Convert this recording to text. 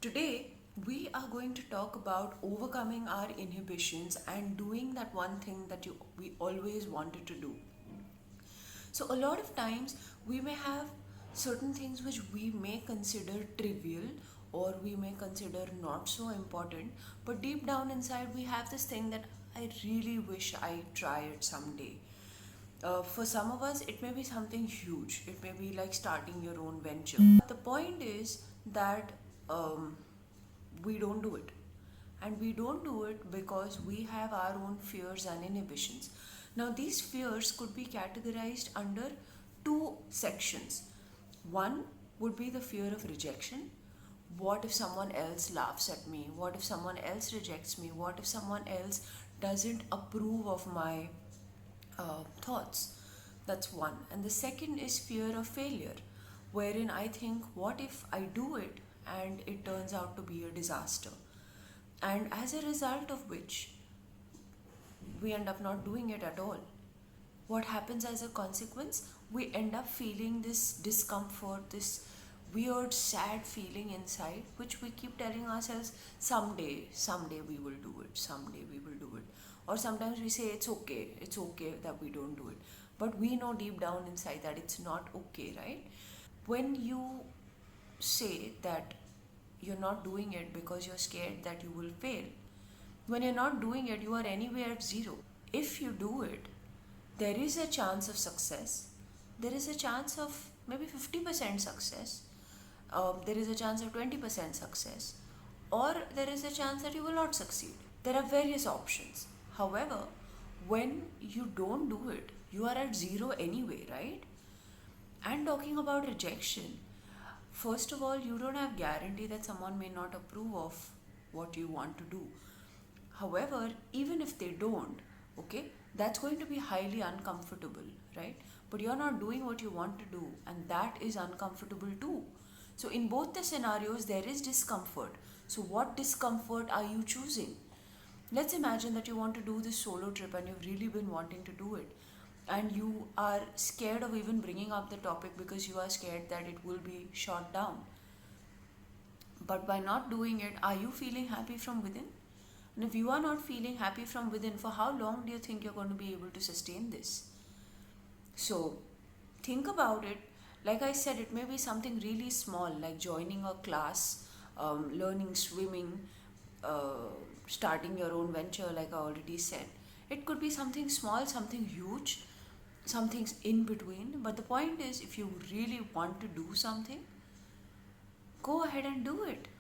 Today, we are going to talk about overcoming our inhibitions and doing that one thing that we always wanted to do. So, a lot of times, we may have certain things which we may consider trivial or we may consider not so important, but deep down inside, we have this thing that I really wish I try it someday. For some of us, it may be something huge. It may be like starting your own venture. The point is that um, we don't do it. And we don't do it because we have our own fears and inhibitions. Now, these fears could be categorized under two sections. One would be the fear of rejection. What if someone else laughs at me? What if someone else rejects me? What if someone else doesn't approve of my thoughts? That's one. And the second is fear of failure, wherein I think, what if I do it and it turns out to be a disaster? And as a result of which, we end up not doing it at all. What happens as a consequence? We end up feeling this discomfort, this weird, sad feeling inside, which we keep telling ourselves, someday we will do it, someday we will do it. Or sometimes we say, it's okay that we don't do it. But we know deep down inside that it's not okay, right? When you say that you're not doing it because you're scared that you will fail, when you're not doing it, you are anywhere at zero. If you do it, there is a chance of success. There is a chance of maybe 50% success. There is a chance of 20% success. Or there is a chance that you will not succeed. There are various options. However, when you don't do it, you are at zero anyway, right? And talking about rejection, first of all, you don't have guarantee that someone may not approve of what you want to do. However, even if they don't, okay, that's going to be highly uncomfortable, right? But you're not doing what you want to do, and that is uncomfortable too. So, in both the scenarios, there is discomfort. So, what discomfort are you choosing? Let's imagine that you want to do this solo trip and you've really been wanting to do it. And you are scared of even bringing up the topic because you are scared that it will be shot down. But by not doing it, are you feeling happy from within? And if you are not feeling happy from within, for how long do you think you're going to be able to sustain this? So, think about it. Like I said, it may be something really small, like joining a class, learning swimming, starting your own venture, like I already said. It could be something small, something huge, something's in between. But the point is, if you really want to do something, go ahead and do it.